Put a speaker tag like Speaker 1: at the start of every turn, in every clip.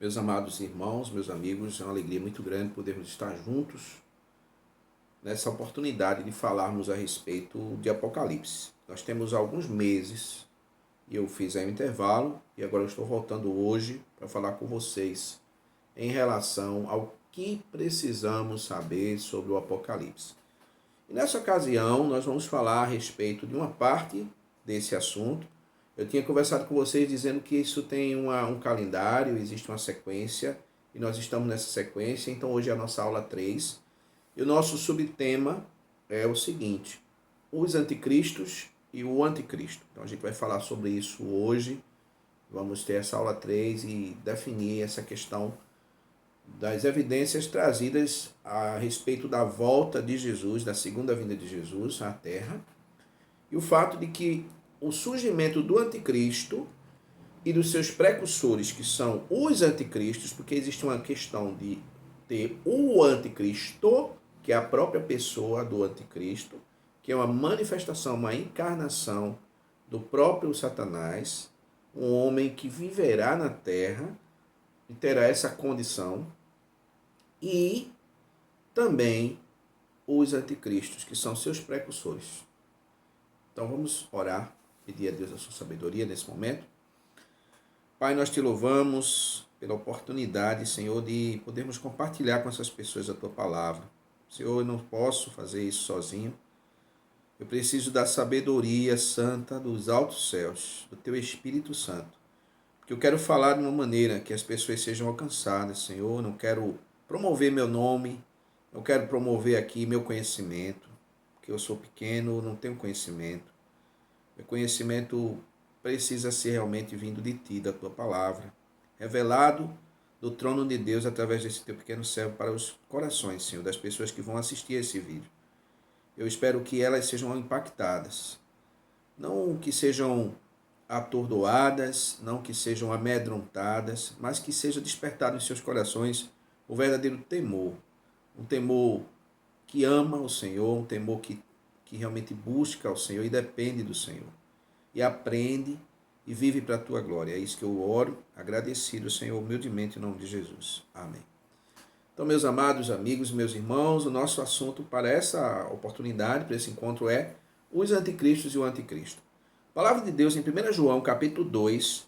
Speaker 1: Meus amados irmãos, meus amigos, é uma alegria muito grande podermos estar juntos nessa oportunidade de falarmos a respeito de Apocalipse. Nós temos alguns meses e eu fiz aí um intervalo e agora eu estou voltando hoje para falar com vocês em relação ao que precisamos saber sobre o Apocalipse. E nessa ocasião nós vamos falar a respeito de uma parte desse assunto. Eu tinha conversado com vocês dizendo que isso tem um calendário, existe uma sequência, e nós estamos nessa sequência, então hoje é a nossa aula 3. E o nosso subtema é o seguinte: os anticristos e o anticristo. Então a gente vai falar sobre isso hoje, vamos ter essa aula 3 e definir essa questão das evidências trazidas a respeito da volta de Jesus, da segunda vinda de Jesus à Terra, e o fato de que o surgimento do anticristo e dos seus precursores, que são os anticristos, porque existe uma questão de ter o anticristo, que é a própria pessoa do anticristo, que é uma manifestação, uma encarnação do próprio Satanás, um homem que viverá na terra e terá essa condição, e também os anticristos, que são seus precursores. Então vamos orar, pedir a Deus a sua sabedoria nesse momento. Pai, nós te louvamos pela oportunidade, Senhor, de podermos compartilhar com essas pessoas a tua palavra. Senhor, eu não posso fazer isso sozinho. Eu preciso da sabedoria santa dos altos céus, do teu Espírito Santo. Porque eu quero falar de uma maneira que as pessoas sejam alcançadas, Senhor. Eu não quero promover meu nome, eu quero promover aqui meu conhecimento, porque eu sou pequeno, não tenho conhecimento. Meu conhecimento precisa ser realmente vindo de ti, da tua palavra, revelado do trono de Deus através desse teu pequeno servo para os corações, Senhor, das pessoas que vão assistir esse vídeo. Eu espero que elas sejam impactadas, não que sejam atordoadas, não que sejam amedrontadas, mas que seja despertado em seus corações o verdadeiro temor, um temor que ama o Senhor, um temor que realmente busca o Senhor e depende do Senhor, e aprende e vive para a tua glória. É isso que eu oro, agradecido, Senhor, humildemente, em nome de Jesus. Amém. Então, meus amados amigos, meus irmãos, o nosso assunto para essa oportunidade, para esse encontro é os anticristos e o anticristo. A palavra de Deus em 1 João, capítulo 2,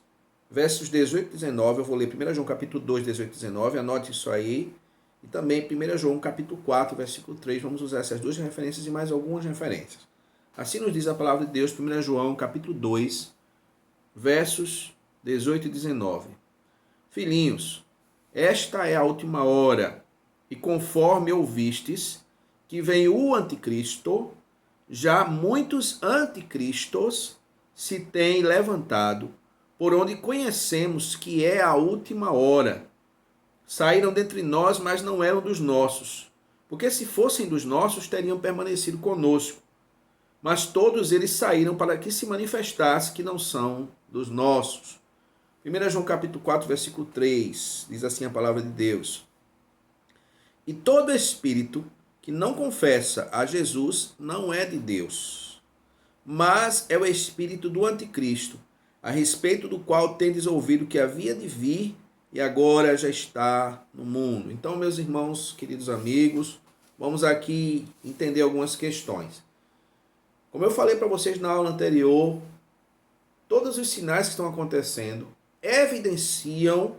Speaker 1: versos 18 e 19, eu vou ler 1 João, capítulo 2, 18 e 19, anote isso aí. E também 1 João capítulo 4, versículo 3, vamos usar essas duas referências e mais algumas referências. Assim nos diz a palavra de Deus, 1 João capítulo 2, versos 18 e 19. Filhinhos, esta é a última hora, e conforme ouvistes que vem o anticristo, já muitos anticristos se têm levantado, por onde conhecemos que é a última hora. Saíram dentre nós, mas não eram dos nossos. Porque se fossem dos nossos, teriam permanecido conosco. Mas todos eles saíram para que se manifestasse que não são dos nossos. 1 João capítulo 4, versículo 3, diz assim a palavra de Deus: E todo espírito que não confessa a Jesus não é de Deus, mas é o espírito do anticristo, a respeito do qual tendes ouvido que havia de vir e agora já está no mundo. Então, meus irmãos, queridos amigos, vamos aqui entender algumas questões. Como eu falei para vocês na aula anterior, todos os sinais que estão acontecendo evidenciam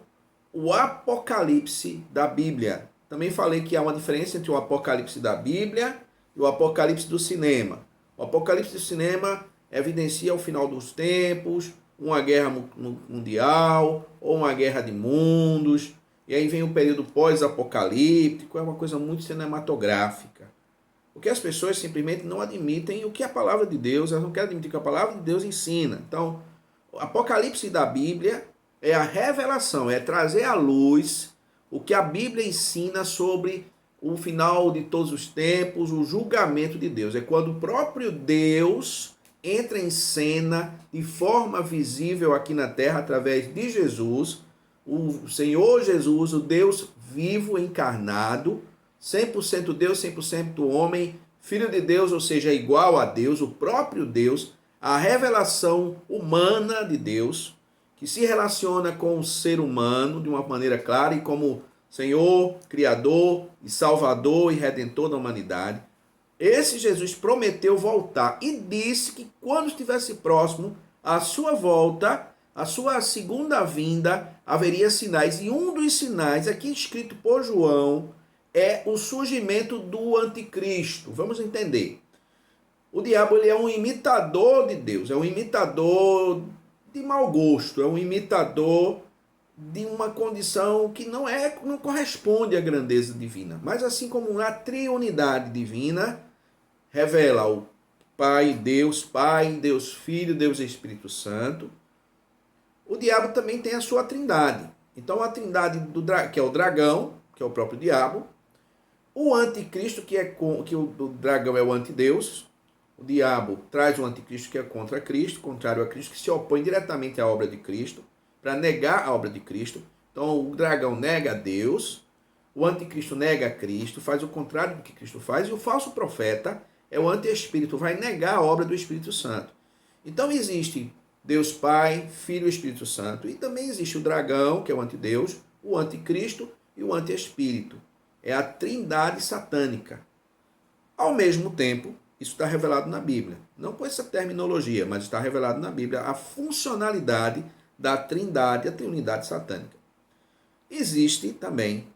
Speaker 1: o apocalipse da Bíblia. Também falei que há uma diferença entre o apocalipse da Bíblia e o apocalipse do cinema. O apocalipse do cinema evidencia o final dos tempos, uma guerra mundial ou uma guerra de mundos, e aí vem o período pós-apocalíptico, é uma coisa muito cinematográfica. Porque as pessoas simplesmente não admitem o que a palavra de Deus, elas não querem admitir o que a palavra de Deus ensina. Então, o apocalipse da Bíblia é a revelação, é trazer à luz o que a Bíblia ensina sobre o final de todos os tempos, o julgamento de Deus. É quando o próprio Deus entra em cena de forma visível aqui na terra através de Jesus, o Senhor Jesus, o Deus vivo encarnado, 100% Deus, 100% homem, Filho de Deus, ou seja, igual a Deus, o próprio Deus, a revelação humana de Deus. que se relaciona com o ser humano de uma maneira clara e como Senhor, Criador e Salvador e Redentor da humanidade. Esse Jesus prometeu voltar e disse que quando estivesse próximo à sua volta, a sua segunda vinda, haveria sinais. E um dos sinais, aqui escrito por João, é o surgimento do anticristo. Vamos entender. O diabo ele é um imitador de Deus, é um imitador de mau gosto, é um imitador de uma condição que não corresponde à grandeza divina. Mas assim como a triunidade divina revela o Pai, Deus Filho, Deus Espírito Santo, o diabo também tem a sua trindade. Então a trindade que é o dragão, que é o próprio diabo, o anticristo, que o dragão é o antideus, o diabo traz o anticristo que é contra Cristo, contrário a Cristo, que se opõe diretamente à obra de Cristo, para negar a obra de Cristo. Então o dragão nega a Deus, o anticristo nega a Cristo, faz o contrário do que Cristo faz, e o falso profeta é o anti-espírito, vai negar a obra do Espírito Santo. Então existe Deus Pai, Filho e Espírito Santo, e também existe o dragão, que é o antideus, o anticristo e o anti-espírito. É a trindade satânica. Ao mesmo tempo, isso está revelado na Bíblia. Não com essa terminologia, mas está revelado na Bíblia a funcionalidade da trindade, a triunidade satânica. Existe também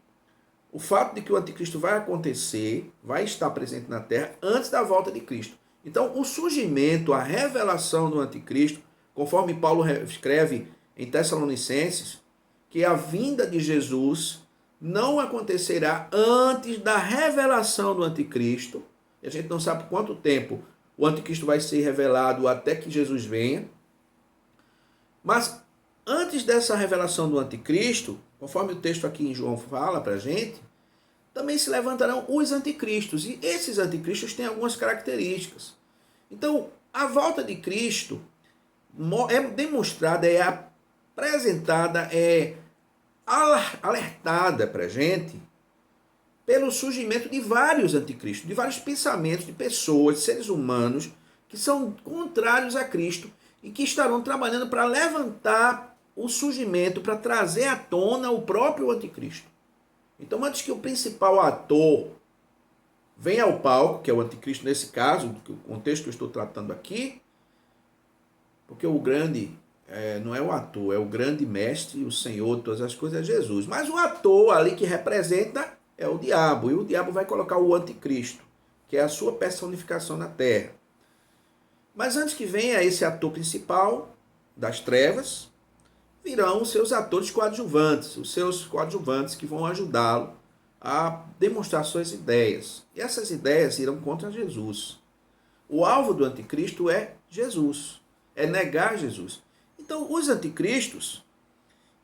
Speaker 1: o fato de que o anticristo vai acontecer, vai estar presente na Terra antes da volta de Cristo. Então, o surgimento, a revelação do anticristo, conforme Paulo escreve em Tessalonicenses, que a vinda de Jesus não acontecerá antes da revelação do anticristo. E a gente não sabe quanto tempo o anticristo vai ser revelado até que Jesus venha. Mas antes dessa revelação do anticristo, conforme o texto aqui em João fala para a gente, também se levantarão os anticristos. E esses anticristos têm algumas características. Então, a volta de Cristo é demonstrada, é apresentada, é alertada para a gente pelo surgimento de vários anticristos, de vários pensamentos de pessoas, de seres humanos que são contrários a Cristo e que estarão trabalhando para levantar o surgimento, para trazer à tona o próprio anticristo. Então, antes que o principal ator venha ao palco, que é o anticristo nesse caso, do contexto que eu estou tratando aqui, porque o grande não é o ator, é o grande mestre, o Senhor de todas as coisas, é Jesus. Mas o ator ali que representa é o diabo, e o diabo vai colocar o anticristo, que é a sua personificação na terra. Mas antes que venha esse ator principal das trevas, virão os seus atores coadjuvantes, os seus coadjuvantes que vão ajudá-lo a demonstrar suas ideias. E essas ideias irão contra Jesus. O alvo do anticristo é Jesus, é negar Jesus. Então, os anticristos,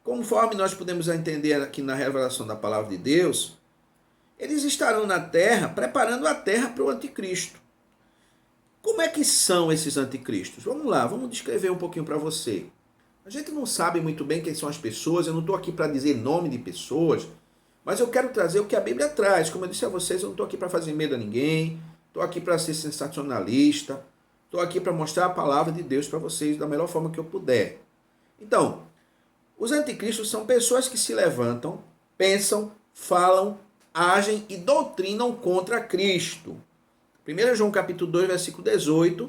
Speaker 1: conforme nós podemos entender aqui na revelação da palavra de Deus, eles estarão na terra, preparando a terra para o anticristo. Como é que são esses anticristos? Vamos lá, vamos descrever um pouquinho para você. A gente não sabe muito bem quem são as pessoas, eu não estou aqui para dizer nome de pessoas, mas eu quero trazer o que a Bíblia traz. Como eu disse a vocês, eu não estou aqui para fazer medo a ninguém, estou aqui para ser sensacionalista, estou aqui para mostrar a palavra de Deus para vocês da melhor forma que eu puder. Então, os anticristos são pessoas que se levantam, pensam, falam, agem e doutrinam contra Cristo. 1 João capítulo 2, versículo 18,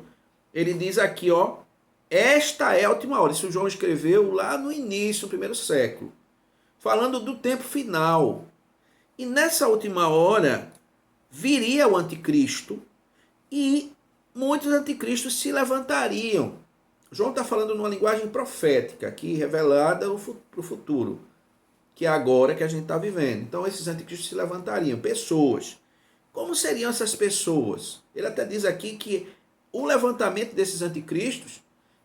Speaker 1: ele diz aqui, ó, esta é a última hora. Isso João escreveu lá no início, no primeiro século, falando do tempo final. E nessa última hora, viria o anticristo e muitos anticristos se levantariam. João está falando numa linguagem profética, aqui revelada para o futuro, que é agora que a gente está vivendo. Então esses anticristos se levantariam, pessoas. Como seriam essas pessoas? Ele até diz aqui que o levantamento desses anticristos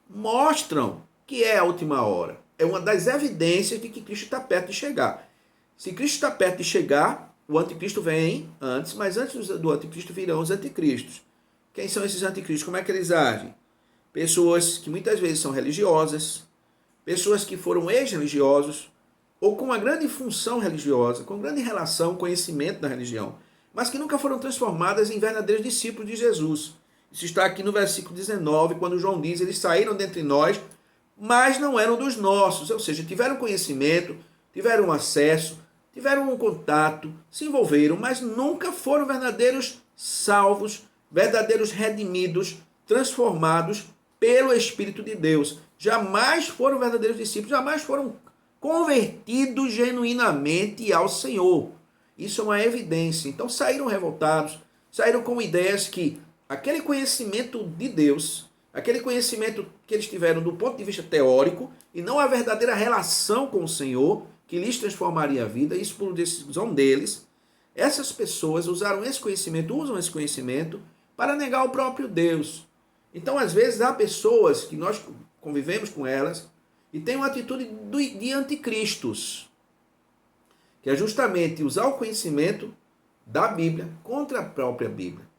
Speaker 1: mostram que é a última hora. É uma das evidências de que Cristo está perto de chegar. Se Cristo está perto de chegar, o anticristo vem antes, mas antes do anticristo virão os anticristos. Quem são esses anticristos? Como é que eles agem? Pessoas que muitas vezes são religiosas, pessoas que foram ex-religiosos, ou com uma grande função religiosa, com grande relação, conhecimento da religião, mas que nunca foram transformadas em verdadeiros discípulos de Jesus. Isso está aqui no versículo 19, quando João diz, eles saíram dentre nós, mas não eram dos nossos, ou seja, tiveram conhecimento, tiveram acesso, tiveram um contato, se envolveram, mas nunca foram verdadeiros salvos, verdadeiros redimidos, transformados pelo Espírito de Deus. Jamais foram verdadeiros discípulos, jamais foram convertidos genuinamente ao Senhor. Isso é uma evidência. Então saíram revoltados, saíram com ideias que aquele conhecimento de Deus, aquele conhecimento que eles tiveram do ponto de vista teórico, e não a verdadeira relação com o Senhor, que lhes transformaria a vida, isso por decisão deles, essas pessoas usaram esse conhecimento, usam esse conhecimento para negar o próprio Deus. Então, às vezes, há pessoas que nós convivemos com elas e têm uma atitude de anticristos, que é justamente usar o conhecimento da Bíblia contra a própria Bíblia.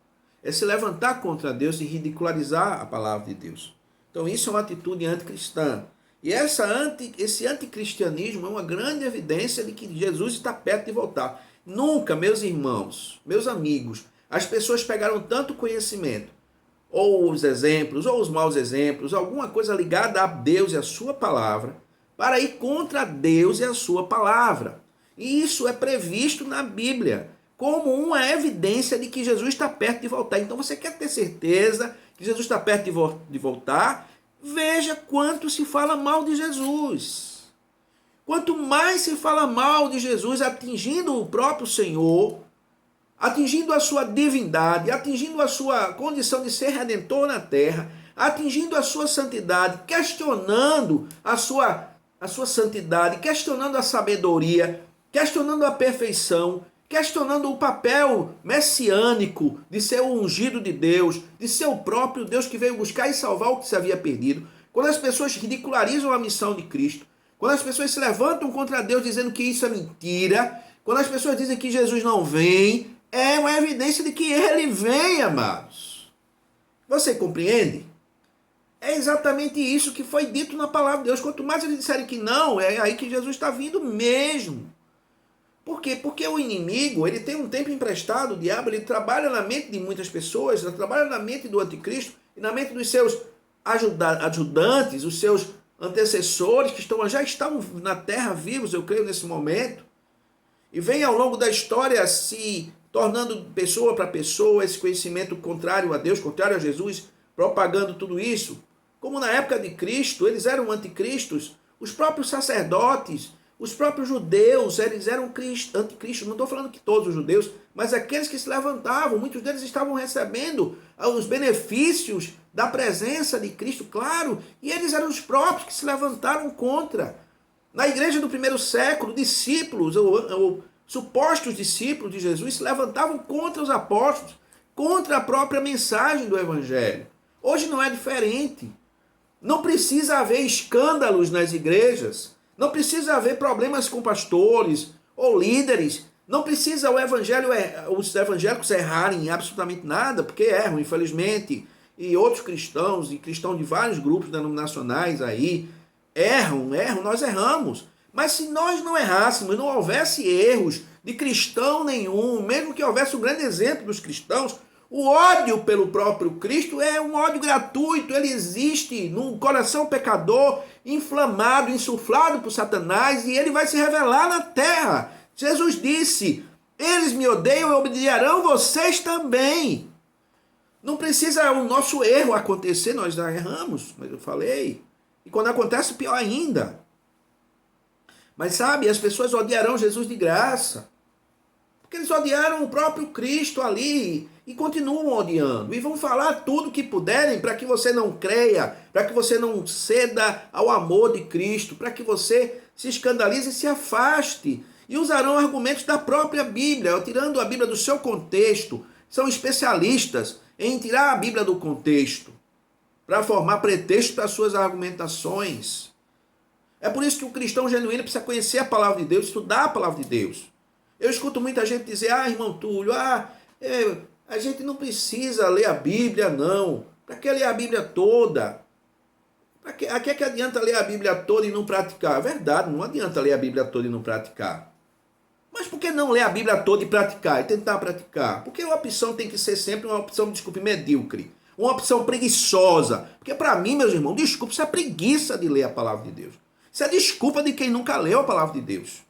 Speaker 1: É se levantar contra Deus e ridicularizar a palavra de Deus. Então, isso é uma atitude anticristã. E esse anticristianismo é uma grande evidência de que Jesus está perto de voltar. Nunca, meus irmãos, meus amigos, as pessoas pegaram tanto conhecimento, ou os exemplos, ou os maus exemplos, alguma coisa ligada a Deus e a sua palavra, para ir contra Deus e a sua palavra. E isso é previsto na Bíblia, como uma evidência de que Jesus está perto de voltar. Então você quer ter certeza que Jesus está perto de voltar? Veja quanto se fala mal de Jesus. Quanto mais se fala mal de Jesus, atingindo o próprio Senhor, atingindo a sua divindade, atingindo a sua condição de ser redentor na terra, atingindo a sua santidade, questionando a sua santidade, questionando a sabedoria, questionando a perfeição, questionando o papel messiânico de ser o ungido de Deus, de ser o próprio Deus que veio buscar e salvar o que se havia perdido. Quando as pessoas ridicularizam a missão de Cristo, quando as pessoas se levantam contra Deus dizendo que isso é mentira, quando as pessoas dizem que Jesus não vem, é uma evidência de que ele vem, amados. Você compreende? É exatamente isso que foi dito na palavra de Deus. Quanto mais eles disserem que não, é aí que Jesus está vindo mesmo. Por quê? Porque o inimigo, ele tem um tempo emprestado, o diabo, ele trabalha na mente de muitas pessoas, ele trabalha na mente do anticristo e na mente dos seus ajudantes, os seus antecessores que já estão na terra vivos, eu creio, nesse momento. E vem ao longo da história se tornando pessoa para pessoa, esse conhecimento contrário a Deus, contrário a Jesus, propagando tudo isso. Como na época de Cristo, eles eram anticristos, os próprios sacerdotes, os próprios judeus, eles eram anticristos. Não estou falando que todos os judeus, mas aqueles que se levantavam, muitos deles estavam recebendo os benefícios da presença de Cristo, claro, e eles eram os próprios que se levantaram contra. Na igreja do primeiro século, discípulos, ou supostos discípulos de Jesus, se levantavam contra os apóstolos, contra a própria mensagem do Evangelho. Hoje não é diferente. Não precisa haver escândalos nas igrejas, não precisa haver problemas com pastores ou líderes, não precisa os evangélicos errarem em absolutamente nada, porque erram, infelizmente, e outros cristãos, e cristãos de vários grupos denominacionais aí, erram, nós erramos. Mas se nós não errássemos, não houvesse erros de cristão nenhum, mesmo que houvesse um grande exemplo dos cristãos, o ódio pelo próprio Cristo é um ódio gratuito, ele existe num coração pecador, inflamado, insuflado por Satanás, e ele vai se revelar na terra. Jesus disse, eles me odeiam e odiarão vocês também. Não precisa o nosso erro acontecer, nós já erramos, mas eu falei. E quando acontece, pior ainda. Mas sabe, as pessoas odiarão Jesus de graça. Porque eles odiaram o próprio Cristo ali e continuam odiando. E vão falar tudo que puderem para que você não creia, para que você não ceda ao amor de Cristo, para que você se escandalize e se afaste. E usarão argumentos da própria Bíblia, tirando a Bíblia do seu contexto. São especialistas em tirar a Bíblia do contexto para formar pretexto para suas argumentações. É por isso que o cristão genuíno precisa conhecer a palavra de Deus, estudar a palavra de Deus. Eu escuto muita gente dizer, irmão Túlio, a gente não precisa ler a Bíblia, não. Para que ler a Bíblia toda? A que adianta ler a Bíblia toda e não praticar? É verdade, não adianta ler a Bíblia toda e não praticar. Mas por que não ler a Bíblia toda e praticar? E tentar praticar? Porque a opção tem que ser sempre uma opção, desculpe, medíocre. uma opção preguiçosa. Porque para mim, meus irmãos, desculpa, isso é preguiça de ler a palavra de Deus. Isso é desculpa de quem nunca leu a palavra de Deus.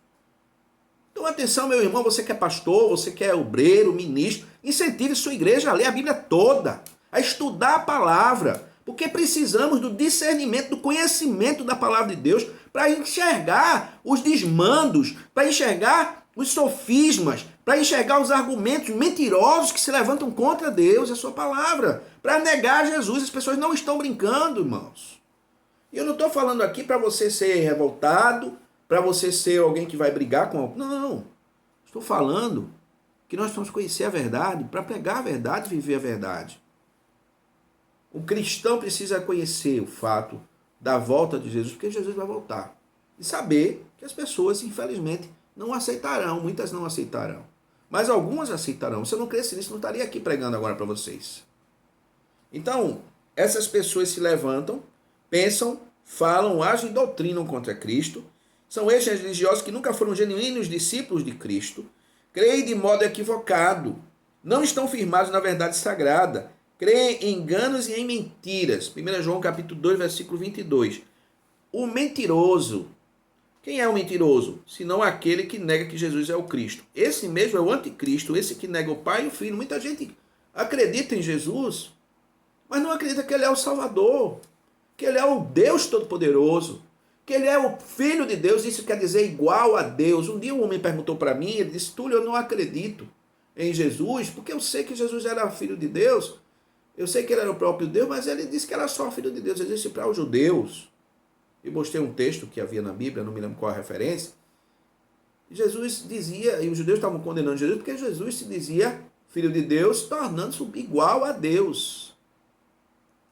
Speaker 1: Então atenção, meu irmão, você que é pastor, você que é obreiro, ministro, incentive sua igreja a ler a Bíblia toda, a estudar a palavra, porque precisamos do discernimento, do conhecimento da palavra de Deus para enxergar os desmandos, para enxergar os sofismas, para enxergar os argumentos mentirosos que se levantam contra Deus e a sua palavra, para negar Jesus. As pessoas não estão brincando, irmãos. E eu não estou falando aqui para você ser revoltado, para você ser alguém que vai brigar com alguém. Não. Estou falando que nós vamos conhecer a verdade, para pregar a verdade e viver a verdade. O cristão precisa conhecer o fato da volta de Jesus, porque Jesus vai voltar. E saber que as pessoas, infelizmente, não aceitarão, muitas não aceitarão. Mas algumas aceitarão. Se eu não crescesse nisso, não estaria aqui pregando agora para vocês. Então, essas pessoas se levantam, pensam, falam, agem e doutrinam contra Cristo. São estes religiosos que nunca foram genuínos discípulos de Cristo, creem de modo equivocado, não estão firmados na verdade sagrada, creem em enganos e em mentiras. 1 João capítulo 2, versículo 22. O mentiroso. Quem é o mentiroso? Senão aquele que nega que Jesus é o Cristo. Esse mesmo é o anticristo, esse que nega o Pai e o Filho. Muita gente acredita em Jesus, mas não acredita que ele é o Salvador, que ele é o Deus Todo-Poderoso, que ele é o Filho de Deus. Isso quer dizer igual a Deus. Um dia um homem perguntou para mim, ele disse: Túlio, eu não acredito em Jesus, porque eu sei que Jesus era Filho de Deus, eu sei que ele era o próprio Deus, mas ele disse que era só Filho de Deus. Ele disse para os judeus, e mostrei um texto que havia na Bíblia, não me lembro qual a referência, Jesus dizia, e os judeus estavam condenando Jesus, porque Jesus se dizia Filho de Deus, tornando-se igual a Deus.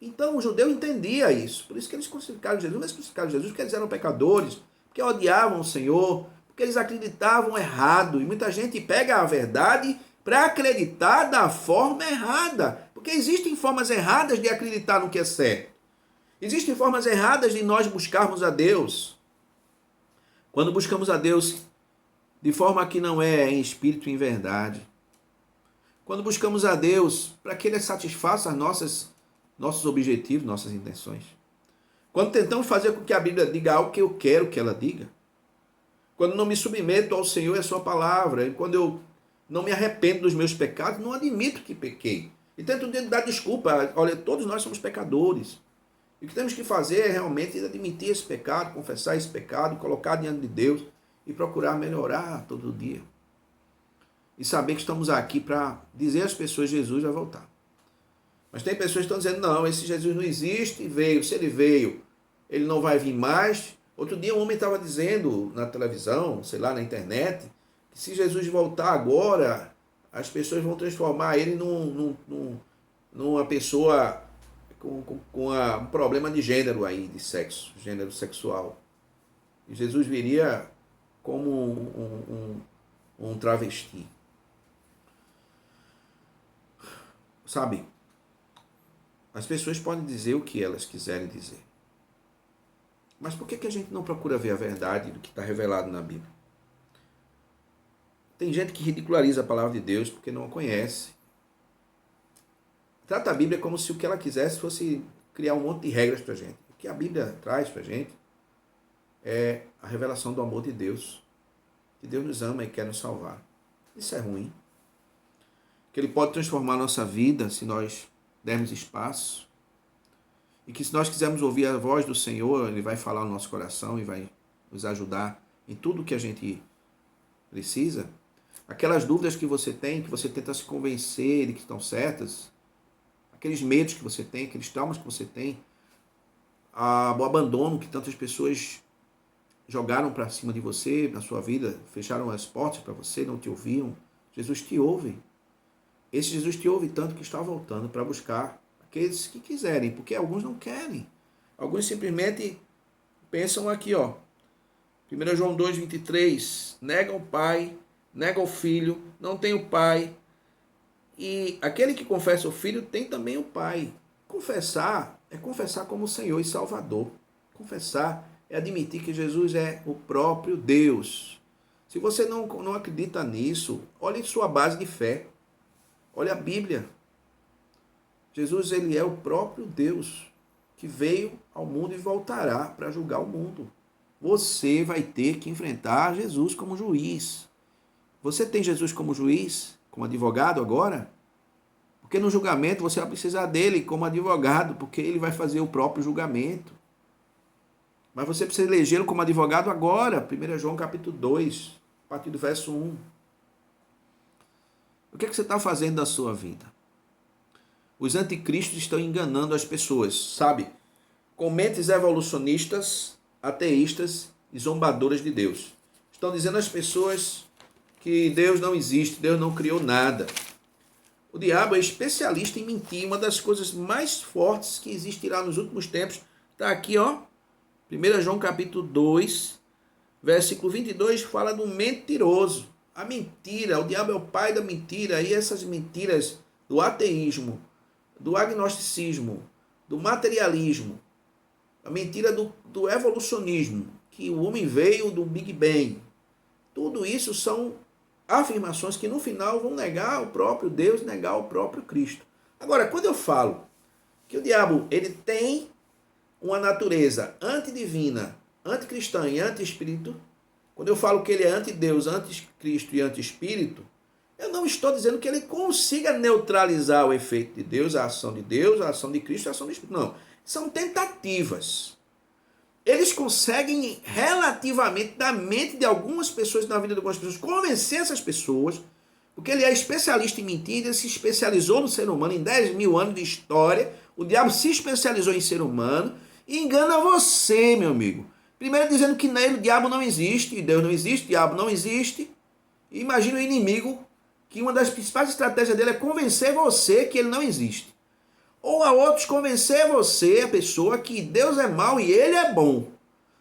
Speaker 1: Então o judeu entendia isso, por isso que eles crucificaram Jesus, mas crucificaram Jesus porque eles eram pecadores, porque odiavam o Senhor, porque eles acreditavam errado, e muita gente pega a verdade para acreditar da forma errada, porque existem formas erradas de acreditar no que é certo, existem formas erradas de nós buscarmos a Deus. Quando buscamos a Deus de forma que não é em espírito e em verdade, quando buscamos a Deus para que Ele satisfaça as nossos objetivos, nossas intenções. Quando tentamos fazer com que a Bíblia diga algo que eu quero que ela diga. Quando não me submeto ao Senhor e à sua palavra. E quando eu não me arrependo dos meus pecados, não admito que pequei. E tento dar desculpa. Olha, todos nós somos pecadores. E o que temos que fazer é realmente admitir esse pecado, confessar esse pecado, colocar diante de Deus e procurar melhorar todo dia. E saber que estamos aqui para dizer às pessoas: Jesus vai voltar. Mas tem pessoas que estão dizendo: não, esse Jesus não existe, veio. Se ele veio, ele não vai vir mais. Outro dia um homem estava dizendo na televisão, sei lá, na internet, que se Jesus voltar agora, as pessoas vão transformar ele numa pessoa com um problema de gênero aí, de sexo, gênero sexual. E Jesus viria como um travesti. Sabe? As pessoas podem dizer o que elas quiserem dizer. Mas por que a gente não procura ver a verdade do que está revelado na Bíblia? Tem gente que ridiculariza a palavra de Deus porque não a conhece. Trata a Bíblia como se o que ela quisesse fosse criar um monte de regras para a gente. O que a Bíblia traz para a gente é a revelação do amor de Deus. Que Deus nos ama e quer nos salvar. Isso é ruim. Que Ele pode transformar a nossa vida se nós dermos espaço, e que se nós quisermos ouvir a voz do Senhor, Ele vai falar no nosso coração e vai nos ajudar em tudo que a gente precisa. Aquelas dúvidas que você tem, que você tenta se convencer de que estão certas, aqueles medos que você tem, aqueles traumas que você tem, o abandono que tantas pessoas jogaram para cima de você, na sua vida, fecharam as portas para você, não te ouviam. Jesus te ouve. Esse Jesus te ouve tanto que está voltando para buscar aqueles que quiserem, porque alguns não querem. Alguns simplesmente pensam aqui, ó. 1 João 2,23, nega o Pai, nega o Filho, não tem o Pai. E aquele que confessa o Filho tem também o Pai. Confessar é confessar como Senhor e Salvador. Confessar é admitir que Jesus é o próprio Deus. Se você não acredita nisso, olhe sua base de fé. Olha a Bíblia. Jesus, ele é o próprio Deus que veio ao mundo e voltará para julgar o mundo. Você vai ter que enfrentar Jesus como juiz. Você tem Jesus como juiz, como advogado agora? Porque no julgamento você vai precisar dele como advogado, porque ele vai fazer o próprio julgamento. Mas você precisa elegê-lo como advogado agora. 1 João capítulo 2, a partir do verso 1. O que é que você está fazendo da sua vida? Os anticristos estão enganando as pessoas, sabe? Com mentes evolucionistas, ateístas e zombadoras de Deus. Estão dizendo às pessoas que Deus não existe, Deus não criou nada. O diabo é especialista em mentir. Uma das coisas mais fortes que existirá nos últimos tempos está aqui, ó. 1 João capítulo 2, versículo 22, fala do mentiroso. A mentira, o diabo é o pai da mentira. E essas mentiras do ateísmo, do agnosticismo, do materialismo, a mentira do evolucionismo, que o homem veio do Big Bang. Tudo isso são afirmações que no final vão negar o próprio Deus, negar o próprio Cristo. Agora, quando eu falo que o diabo ele tem uma natureza antidivina, anticristã e anti-espírito, quando eu falo que ele é anti-Deus, anti-Cristo e anti-espírito, eu não estou dizendo que ele consiga neutralizar o efeito de Deus, a ação de Deus, a ação de Cristo e a ação do Espírito. Não, são tentativas. Eles conseguem relativamente, da mente de algumas pessoas, na vida de algumas pessoas, convencer essas pessoas, porque ele é especialista em mentira, ele se especializou no ser humano em 10 mil anos de história, o diabo se especializou em ser humano e engana você, meu amigo. Primeiro dizendo que nele o diabo não existe, Deus não existe, o diabo não existe. E imagina o inimigo, que uma das principais estratégias dele é convencer você que ele não existe. Ou a outros convencer você, a pessoa, que Deus é mau e ele é bom.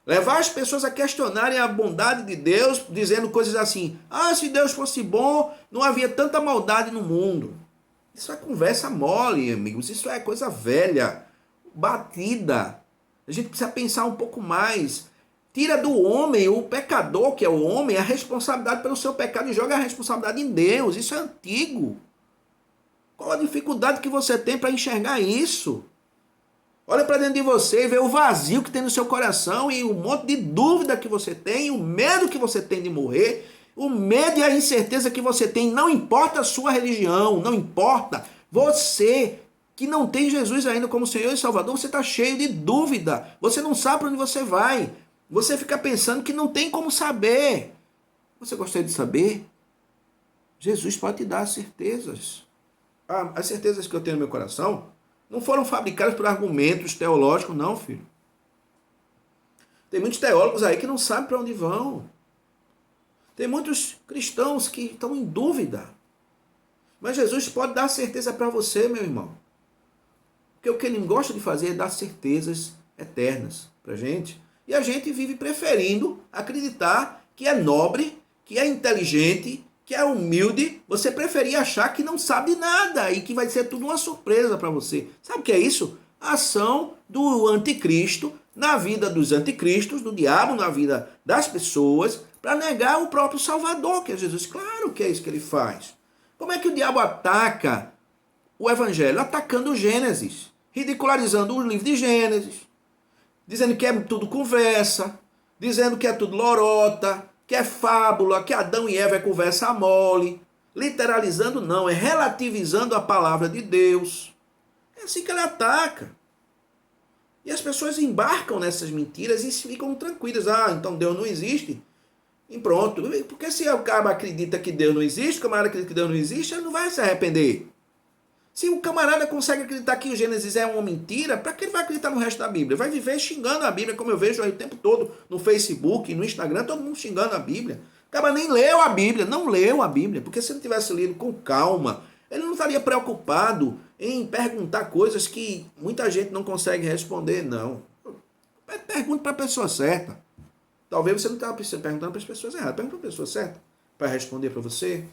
Speaker 1: Levar as pessoas a questionarem a bondade de Deus, dizendo coisas assim: ah, se Deus fosse bom, não havia tanta maldade no mundo. Isso é conversa mole, amigos. Isso é coisa velha, batida. A gente precisa pensar um pouco mais. Tira do homem, o pecador, que é o homem, a responsabilidade pelo seu pecado e joga a responsabilidade em Deus. Isso é antigo. Qual a dificuldade que você tem para enxergar isso? Olha para dentro de você e vê o vazio que tem no seu coração e o monte de dúvida que você tem, o medo que você tem de morrer, o medo e a incerteza que você tem. Não importa a sua religião, não importa. Você que não tem Jesus ainda como Senhor e Salvador, você está cheio de dúvida. Você não sabe para onde você vai. Você fica pensando que não tem como saber. Você gostaria de saber? Jesus pode te dar certezas. As certezas que eu tenho no meu coração não foram fabricadas por argumentos teológicos, não, filho. Tem muitos teólogos aí que não sabem para onde vão. Tem muitos cristãos que estão em dúvida. Mas Jesus pode dar certeza para você, meu irmão. Porque o que ele gosta de fazer é dar certezas eternas para a gente. E a gente vive preferindo acreditar que é nobre, que é inteligente, que é humilde. Você preferia achar que não sabe nada e que vai ser tudo uma surpresa para você. Sabe o que é isso? A ação do anticristo na vida dos anticristos, do diabo na vida das pessoas, para negar o próprio Salvador, que é Jesus. Claro que é isso que ele faz. Como é que o diabo ataca o Evangelho? Atacando o Gênesis, ridicularizando o livro de Gênesis, dizendo que é tudo conversa, dizendo que é tudo lorota, que é fábula, que Adão e Eva é conversa mole. Literalizando não, é relativizando a palavra de Deus. É assim que ele ataca. E as pessoas embarcam nessas mentiras e ficam tranquilas. Ah, então Deus não existe. E pronto. Porque se o cara acredita que Deus não existe, o camarada acredita que Deus não existe, ele não vai se arrepender. Se o camarada consegue acreditar que o Gênesis é uma mentira, para que ele vai acreditar no resto da Bíblia? Vai viver xingando a Bíblia, como eu vejo aí o tempo todo no Facebook, no Instagram, todo mundo xingando a Bíblia. O cara nem leu a Bíblia, não leu a Bíblia, porque se ele tivesse lido com calma, ele não estaria preocupado em perguntar coisas que muita gente não consegue responder, não. Pergunte para a pessoa certa. Talvez você não estava perguntando para as pessoas erradas, pergunte para a pessoa certa para responder para você.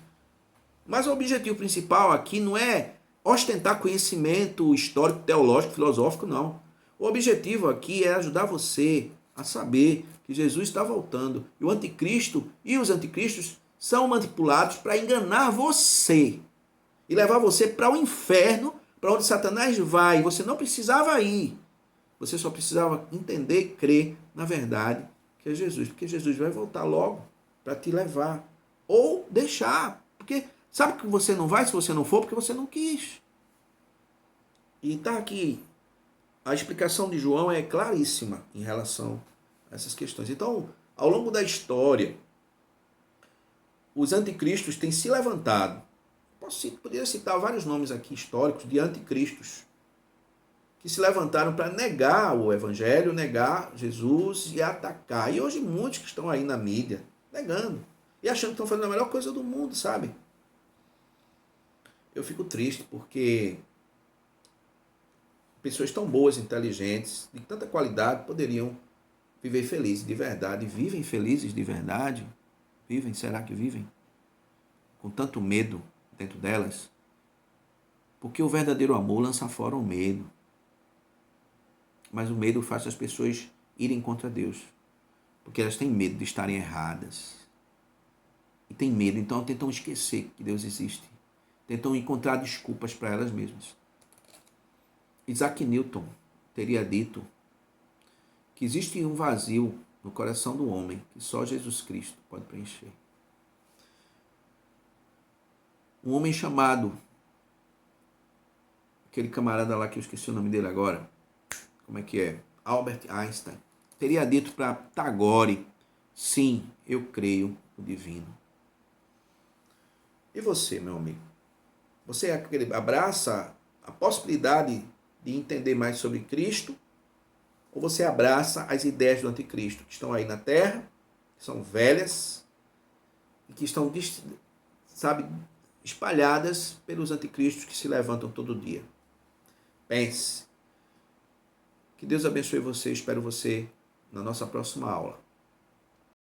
Speaker 1: Mas o objetivo principal aqui não é ostentar conhecimento histórico, teológico, filosófico, não. O objetivo aqui é ajudar você a saber que Jesus está voltando. E o anticristo e os anticristos são manipulados para enganar você e levar você para o inferno, para onde Satanás vai, você não precisava ir. Você só precisava entender e crer na verdade que é Jesus. Porque Jesus vai voltar logo para te levar. Ou deixar. Porque sabe que você não vai se você não for? Porque você não quis. E está aqui. A explicação de João é claríssima em relação a essas questões. Então, ao longo da história, os anticristos têm se levantado. Poderia citar vários nomes aqui históricos de anticristos que se levantaram para negar o evangelho, negar Jesus e atacar. E hoje muitos que estão aí na mídia negando e achando que estão fazendo a melhor coisa do mundo, sabe? Eu fico triste porque pessoas tão boas, inteligentes, de tanta qualidade, poderiam viver felizes de verdade. Vivem felizes de verdade? Vivem? Será que vivem? Com tanto medo dentro delas? Porque o verdadeiro amor lança fora o medo. Mas o medo faz as pessoas irem contra Deus. Porque elas têm medo de estarem erradas. E têm medo, então tentam esquecer que Deus existe. Tentam encontrar desculpas para elas mesmas. Isaac Newton teria dito que existe um vazio no coração do homem que só Jesus Cristo pode preencher. Um homem chamado, aquele camarada lá que eu esqueci o nome dele agora, como é que é? Albert Einstein, teria dito para Tagore, sim, eu creio no divino. E você, meu amigo? Você abraça a possibilidade de entender mais sobre Cristo? Ou você abraça as ideias do anticristo que estão aí na terra, que são velhas e que estão, sabe, espalhadas pelos anticristos que se levantam todo dia? Pense. Que Deus abençoe você. Espero você na nossa próxima aula.